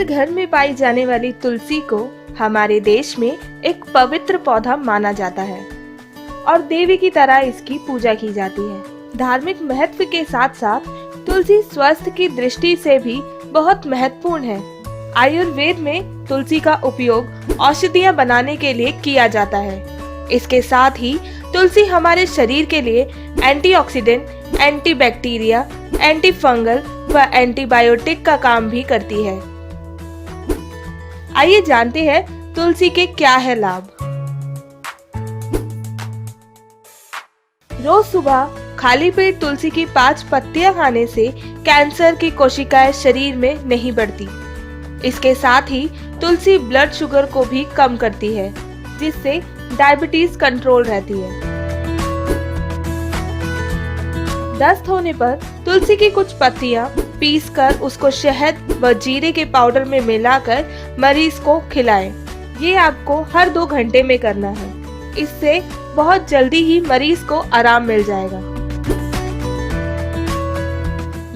हर घर में पाई जाने वाली तुलसी को हमारे देश में एक पवित्र पौधा माना जाता है और देवी की तरह इसकी पूजा की जाती है। धार्मिक महत्व के साथ साथ तुलसी स्वास्थ्य की दृष्टि से भी बहुत महत्वपूर्ण है। आयुर्वेद में तुलसी का उपयोग औषधियाँ बनाने के लिए किया जाता है। इसके साथ ही तुलसी हमारे शरीर के लिए एंटीऑक्सीडेंट, एंटीबैक्टीरिया, एंटीफंगल व एंटीबायोटिक का काम भी करती है। आइए जानते हैं तुलसी के क्या है लाभ। रोज सुबह खाली पेट तुलसी की 5 पत्तियां खाने से कैंसर की कोशिकाएं शरीर में नहीं बढ़ती। इसके साथ ही तुलसी ब्लड शुगर को भी कम करती है, जिससे डायबिटीज कंट्रोल रहती है। दस्त होने पर तुलसी की कुछ पत्तियां पीसकर उसको शहद व जीरे के पाउडर में मिलाकर मरीज को खिलाएं। ये आपको हर 2 घंटे में करना है। इससे बहुत जल्दी ही मरीज को आराम मिल जाएगा।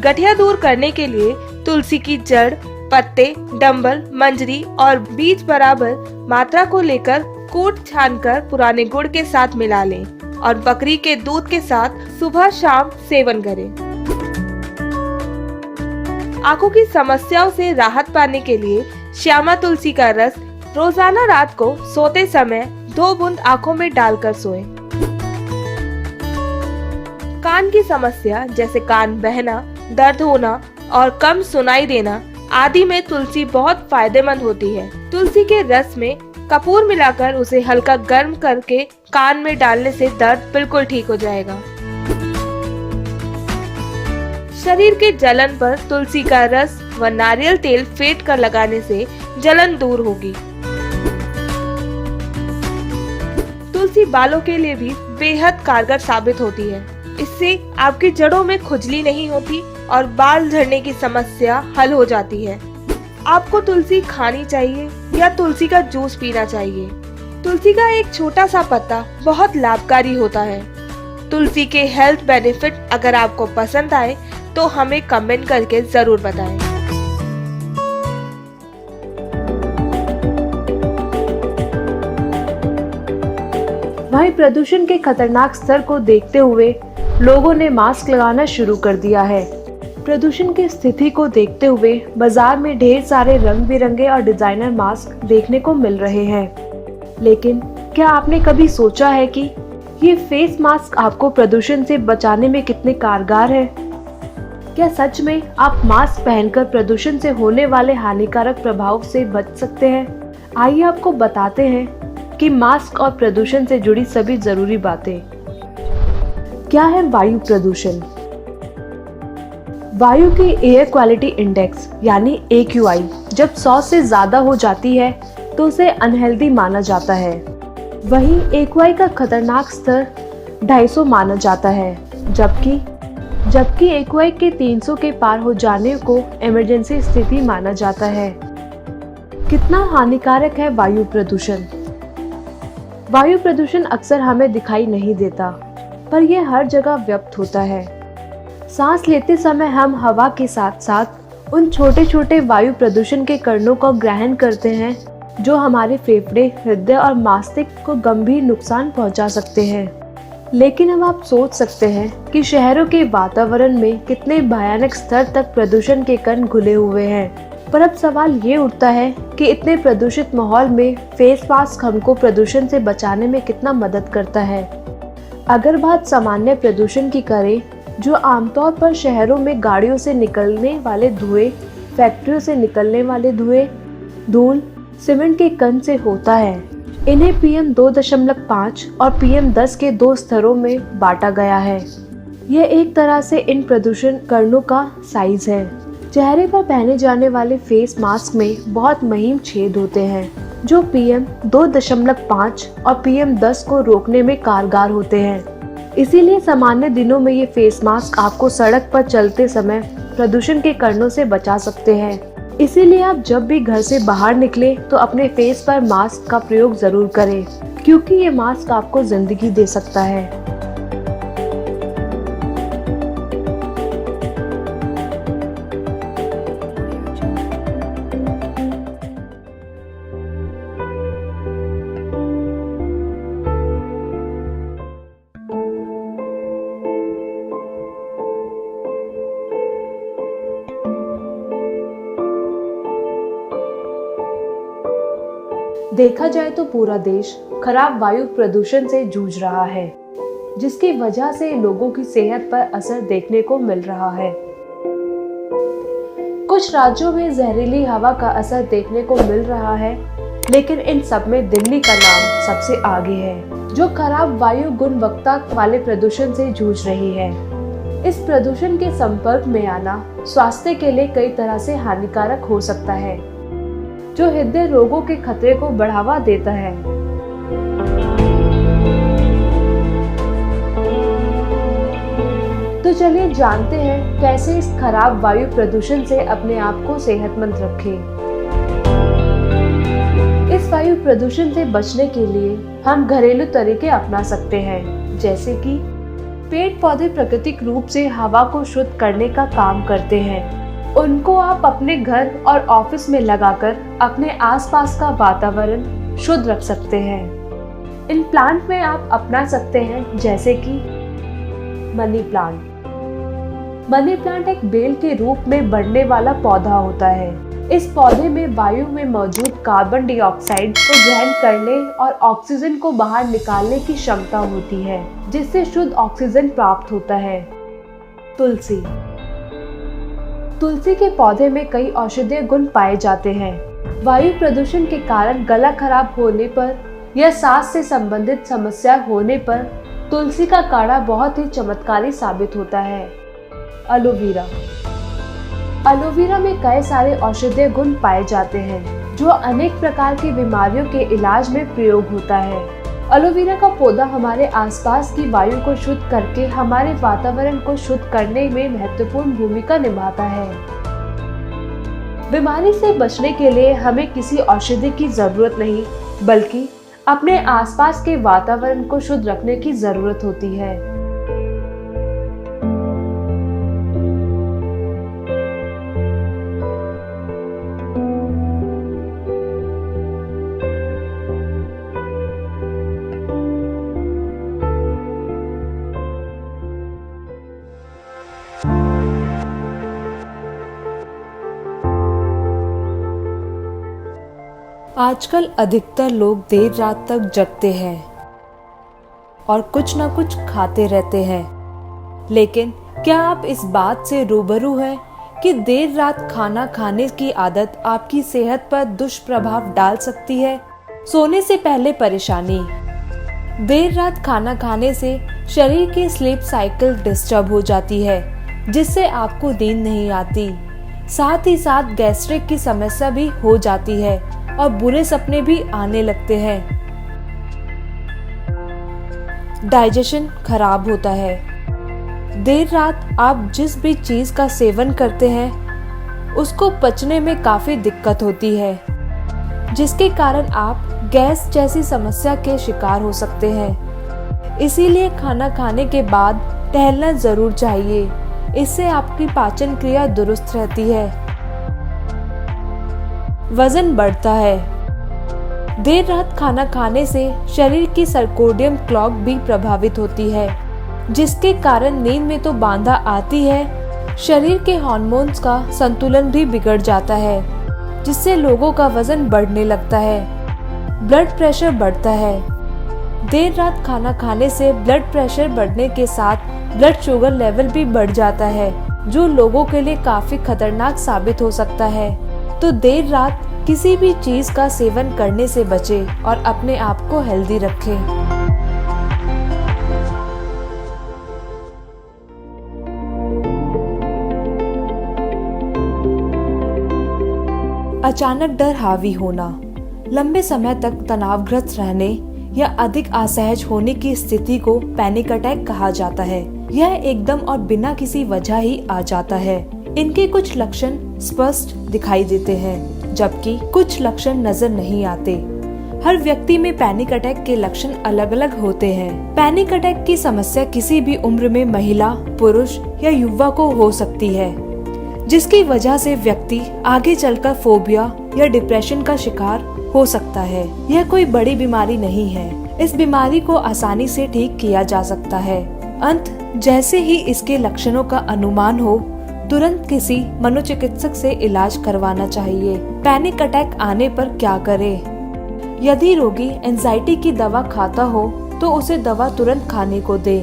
गठिया दूर करने के लिए तुलसी की जड़, पत्ते, डंबल, मंजरी और बीज बराबर मात्रा को लेकर कूट छानकर पुराने गुड़ के साथ मिला लें और बकरी के दूध के साथ सुबह शाम सेवन करें। आंखों की समस्याओं से राहत पाने के लिए श्यामा तुलसी का रस रोजाना रात को सोते समय 2 बूंद आंखों में डालकर सोएं। कान की समस्या जैसे कान बहना, दर्द होना और कम सुनाई देना आदि में तुलसी बहुत फायदेमंद होती है। तुलसी के रस में कपूर मिलाकर उसे हल्का गर्म करके कान में डालने से दर्द बिल्कुल ठीक हो जाएगा। शरीर के जलन पर तुलसी का रस व नारियल तेल फेंट कर लगाने से जलन दूर होगी। तुलसी बालों के लिए भी बेहद कारगर साबित होती है। इससे आपकी जड़ों में खुजली नहीं होती और बाल झड़ने की समस्या हल हो जाती है। आपको तुलसी खानी चाहिए या तुलसी का जूस पीना चाहिए। तुलसी का एक छोटा सा पत्ता बहुत लाभकारी होता है। तुलसी के हेल्थ बेनिफिट अगर आपको पसंद आए तो हमें कमेंट करके जरूर बताएं। वहीं प्रदूषण के खतरनाक स्तर को देखते हुए लोगों ने मास्क लगाना शुरू कर दिया है। प्रदूषण की स्थिति को देखते हुए बाजार में ढेर सारे रंग बिरंगे और डिजाइनर मास्क देखने को मिल रहे हैं। लेकिन क्या आपने कभी सोचा है कि ये फेस मास्क आपको प्रदूषण से बचाने में कितने कारगर है? क्या सच में आप मास्क पहनकर प्रदूषण से होने वाले हानिकारक प्रभाव से बच सकते हैं? आइए आपको बताते हैं कि मास्क और प्रदूषण से जुड़ी सभी जरूरी बातें। क्या है वायु प्रदूषण? वायु की एयर क्वालिटी इंडेक्स यानी AQI जब 100 से ज्यादा हो जाती है तो उसे अनहेल्दी माना जाता है। वहीं AQI का खतरनाक स्तर 250 माना जाता है, जबकि AQI के 300 के पार हो जाने को इमरजेंसी स्थिति माना जाता है। कितना हानिकारक है वायु प्रदूषण? वायु प्रदूषण अक्सर हमें दिखाई नहीं देता, पर यह हर जगह व्याप्त होता है। सांस लेते समय हम हवा के साथ साथ उन छोटे छोटे वायु प्रदूषण के कणों को ग्रहण करते हैं जो हमारे फेफड़े, हृदय और मस्तिष्क को गंभीर नुकसान पहुंचा सकते हैं। लेकिन अब आप सोच सकते हैं कि शहरों के वातावरण में कितने भयानक स्तर तक प्रदूषण के कण घुले हुए हैं। पर अब सवाल ये उठता है कि इतने प्रदूषित माहौल में फेस मास्क हमको प्रदूषण से बचाने में कितना मदद करता है। अगर बात सामान्य प्रदूषण की करें, जो आमतौर पर शहरों में गाड़ियों से निकलने वाले धुएं, फैक्ट्रियों से निकलने वाले धुएं, धूल, सीमेंट के कण से होता है, इन्हें PM 2.5 और PM 10 के 2 स्तरों में बांटा गया है। यह एक तरह से इन प्रदूषण कणों का साइज है। चेहरे पर पहने जाने वाले फेस मास्क में बहुत महीन छेद होते हैं जो PM 2.5 और PM 10 को रोकने में कारगर होते हैं। इसीलिए सामान्य दिनों में ये फेस मास्क आपको सड़क पर चलते समय प्रदूषण के कणों से बचा सकते हैं। इसीलिए आप जब भी घर से बाहर निकले तो अपने फेस पर मास्क का प्रयोग जरूर करें, क्योंकि ये मास्क आपको जिंदगी दे सकता है। देखा जाए तो पूरा देश खराब वायु प्रदूषण से जूझ रहा है, जिसकी वजह से लोगों की सेहत पर असर देखने को मिल रहा है। कुछ राज्यों में जहरीली हवा का असर देखने को मिल रहा है, लेकिन इन सब में दिल्ली का नाम सबसे आगे है, जो खराब वायु गुणवत्ता वाले प्रदूषण से जूझ रही है। इस प्रदूषण के संपर्क में आना स्वास्थ्य के लिए कई तरह से हानिकारक हो सकता है, जो हृदय रोगों के खतरे को बढ़ावा देता है। तो चलिए जानते हैं कैसे इस खराब वायु प्रदूषण से अपने आप को सेहतमंद रखें। इस वायु प्रदूषण से बचने के लिए हम घरेलू तरीके अपना सकते हैं, जैसे कि पेड़ पौधे प्राकृतिक रूप से हवा को शुद्ध करने का काम करते हैं। उनको आप अपने घर और ऑफिस में लगाकर अपने आसपास का वातावरण शुद्ध रख सकते हैं। इन प्लांट में आप अपना सकते हैं, जैसे कि मनी प्लांट। मनी प्लांट एक बेल के रूप में बढ़ने वाला पौधा होता है। इस पौधे में वायु में मौजूद कार्बन डाइऑक्साइड को ग्रहण करने और ऑक्सीजन को बाहर निकालने की क्षमता होती है, जिससे शुद्ध ऑक्सीजन प्राप्त होता है। तुलसी। तुलसी के पौधे में कई औषधीय गुण पाए जाते हैं। वायु प्रदूषण के कारण गला खराब होने पर या सांस से संबंधित समस्या होने पर तुलसी का काढ़ा बहुत ही चमत्कारी साबित होता है। एलोवेरा। एलोवेरा में कई सारे औषधीय गुण पाए जाते हैं, जो अनेक प्रकार की बीमारियों के इलाज में प्रयोग होता है। एलोवेरा का पौधा हमारे आसपास की वायु को शुद्ध करके हमारे वातावरण को शुद्ध करने में महत्वपूर्ण भूमिका निभाता है। बीमारी से बचने के लिए हमें किसी औषधि की जरूरत नहीं, बल्कि अपने आसपास के वातावरण को शुद्ध रखने की जरूरत होती है। आजकल अधिकतर लोग देर रात तक जगते हैं और कुछ न कुछ खाते रहते हैं, लेकिन क्या आप इस बात से रूबरू हैं कि देर रात खाना खाने की आदत आपकी सेहत पर दुष्प्रभाव डाल सकती है? सोने से पहले परेशानी। देर रात खाना खाने से शरीर की स्लीप साइकिल डिस्टर्ब हो जाती है, जिससे आपको नींद नहीं आती। साथ ही साथ गैस्ट्रिक की समस्या भी हो जाती है और बुरे सपने भी आने लगते हैं। डाइजेशन खराब होता है। देर रात आप जिस भी चीज का सेवन करते हैं उसको पचने में काफी दिक्कत होती है, जिसके कारण आप गैस जैसी समस्या के शिकार हो सकते हैं। इसीलिए खाना खाने के बाद टहलना जरूर चाहिए। इससे आपकी पाचन क्रिया दुरुस्त रहती है। वजन बढ़ता है। देर रात खाना खाने से शरीर की सर्कोडियम क्लॉक भी प्रभावित होती है, जिसके कारण नींद में तो बाधा आती है, शरीर के हार्मोन्स का संतुलन भी बिगड़ जाता है, जिससे लोगों का वजन बढ़ने लगता है। ब्लड प्रेशर बढ़ता है। देर रात खाना खाने से ब्लड प्रेशर बढ़ने के साथ ब्लड शुगर लेवल भी बढ़ जाता है, जो लोगों के लिए काफी खतरनाक साबित हो सकता है। तो देर रात किसी भी चीज का सेवन करने से बचें और अपने आप को हेल्दी रखें। अचानक डर हावी होना, लंबे समय तक तनावग्रस्त रहने या अधिक असहज होने की स्थिति को पैनिक अटैक कहा जाता है। यह एकदम और बिना किसी वजह ही आ जाता है। इनके कुछ लक्षण स्पष्ट दिखाई देते हैं, जबकि कुछ लक्षण नजर नहीं आते। हर व्यक्ति में पैनिक अटैक के लक्षण अलग अलग होते हैं। पैनिक अटैक की समस्या किसी भी उम्र में महिला, पुरुष या युवा को हो सकती है, जिसकी वजह से व्यक्ति आगे चलकर फोबिया या डिप्रेशन का शिकार हो सकता है। यह कोई बड़ी बीमारी नहीं है। इस बीमारी को आसानी से ठीक किया जा सकता है। जैसे ही इसके लक्षणों का अनुमान हो, तुरंत किसी मनोचिकित्सक से इलाज करवाना चाहिए। पैनिक अटैक आने पर क्या करें? यदि रोगी एंजाइटी की दवा खाता हो तो उसे दवा तुरंत खाने को दे।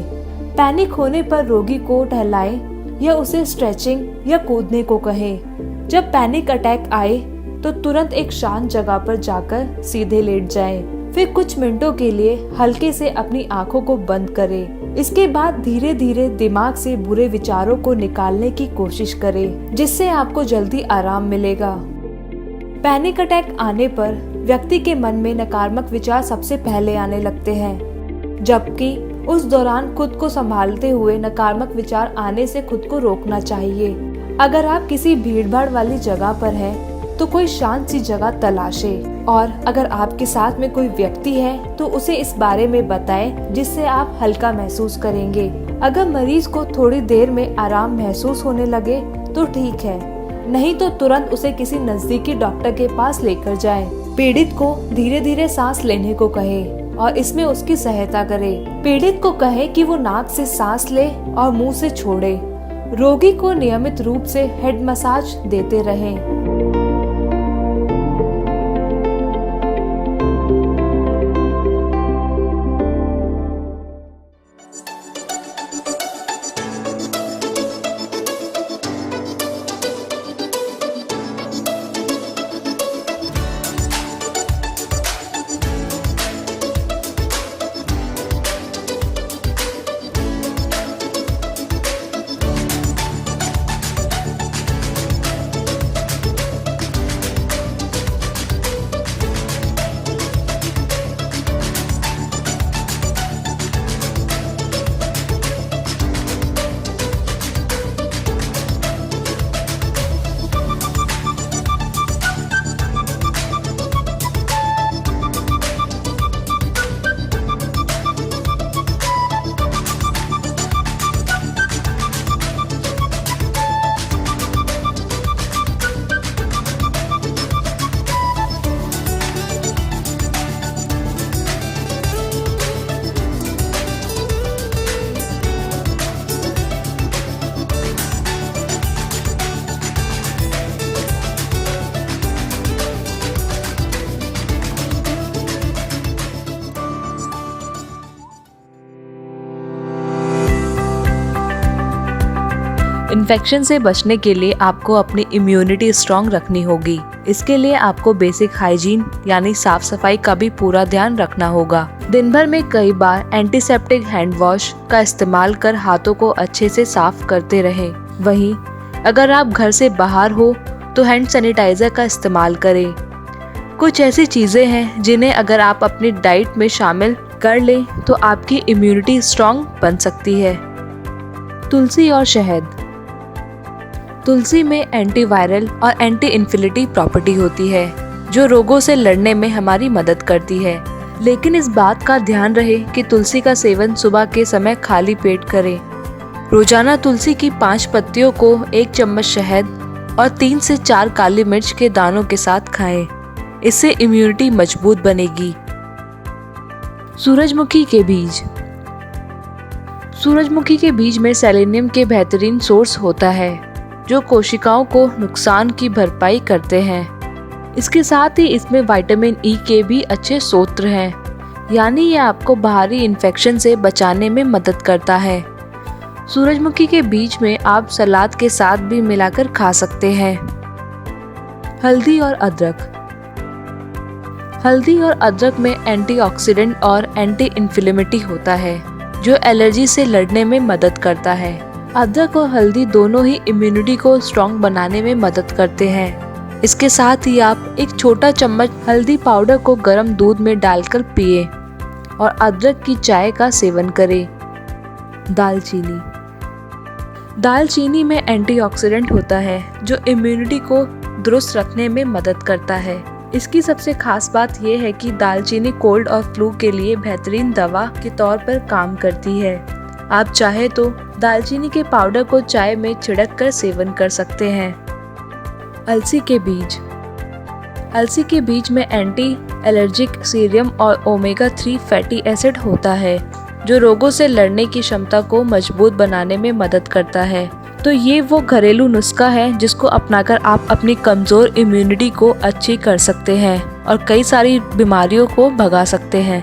पैनिक होने पर रोगी को टहलाएं या उसे स्ट्रेचिंग या कूदने को कहें। जब पैनिक अटैक आए तो तुरंत एक शांत जगह पर जाकर सीधे लेट जाएं। फिर कुछ मिनटों के लिए हल्के से अपनी आंखों को बंद करें। इसके बाद धीरे धीरे दिमाग से बुरे विचारों को निकालने की कोशिश करें, जिससे आपको जल्दी आराम मिलेगा। पैनिक अटैक आने पर व्यक्ति के मन में नकारात्मक विचार सबसे पहले आने लगते हैं, जबकि उस दौरान खुद को संभालते हुए नकारात्मक विचार आने से खुद को रोकना चाहिए। अगर आप किसी भीड़भाड़ वाली जगह पर हैं, तो कोई शांत सी जगह तलाशें और अगर आपके साथ में कोई व्यक्ति है तो उसे इस बारे में बताएं, जिससे आप हल्का महसूस करेंगे। अगर मरीज को थोड़ी देर में आराम महसूस होने लगे तो ठीक है, नहीं तो तुरंत उसे किसी नजदीकी डॉक्टर के पास लेकर जाएं। पीड़ित को धीरे धीरे सांस लेने को कहें और इसमें उसकी सहायता करें। पीड़ित को कहें कि वो नाक से सांस ले और मुंह से छोड़े। रोगी को नियमित रूप से हेड मसाज देते रहें। इन्फेक्शन से बचने के लिए आपको अपनी इम्यूनिटी स्ट्रॉन्ग रखनी होगी। इसके लिए आपको बेसिक हाइजीन यानी साफ सफाई का भी पूरा ध्यान रखना होगा। दिन भर में कई बार एंटीसेप्टिक हैंड वॉश का इस्तेमाल कर हाथों को अच्छे से साफ करते रहें। वहीं अगर आप घर से बाहर हो तो हैंड सैनिटाइजर का इस्तेमाल करें। कुछ ऐसी चीजें हैं जिन्हें अगर आप अपनी डाइट में शामिल कर लें तो आपकी इम्यूनिटी स्ट्रॉन्ग बन सकती है। तुलसी और शहद। तुलसी में एंटीवायरल और एंटी इन्फ्लेमेटरी प्रॉपर्टी होती है जो रोगों से लड़ने में हमारी मदद करती है। लेकिन इस बात का ध्यान रहे कि तुलसी का सेवन सुबह के समय खाली पेट करें। रोजाना तुलसी की 5 पत्तियों को 1 चम्मच शहद और 3 से 4 काली मिर्च के दानों के साथ खाएं। इससे इम्यूनिटी मजबूत बनेगी। सूरजमुखी के बीज। सूरजमुखी के बीज में सेलेनियम के बेहतरीन सोर्स होता है जो कोशिकाओं को नुकसान की भरपाई करते हैं। इसके साथ ही इसमें विटामिन ई के भी अच्छे स्रोत हैं, यानी ये आपको बाहरी इन्फेक्शन से बचाने में मदद करता है। सूरजमुखी के बीज में आप सलाद के साथ भी मिलाकर खा सकते हैं। हल्दी और अदरक। हल्दी और अदरक में एंटीऑक्सीडेंट और एंटी इन्फ्लेमेटरी होता है जो एलर्जी से लड़ने में मदद करता है। अदरक और हल्दी दोनों ही इम्यूनिटी को स्ट्रॉन्ग बनाने में मदद करते हैं। इसके साथ ही आप 1 छोटा चम्मच हल्दी पाउडर को गर्म दूध में डालकर पिए और अदरक की चाय का सेवन करें। दालचीनी। दालचीनी में एंटीऑक्सीडेंट होता है जो इम्यूनिटी को दुरुस्त रखने में मदद करता है। इसकी सबसे खास बात यह है कि दालचीनी कोल्ड और फ्लू के लिए बेहतरीन दवा के तौर पर काम करती है। आप चाहे तो दालचीनी के पाउडर को चाय में छिड़क कर सेवन कर सकते हैं। अलसी के बीज। अलसी के बीज में एंटी एलर्जिक सीरम और ओमेगा 3 फैटी एसिड होता है जो रोगों से लड़ने की क्षमता को मजबूत बनाने में मदद करता है। तो ये वो घरेलू नुस्खा है जिसको अपनाकर आप अपनी कमज़ोर इम्यूनिटी को अच्छी कर सकते हैं और कई सारी बीमारियों को भगा सकते हैं।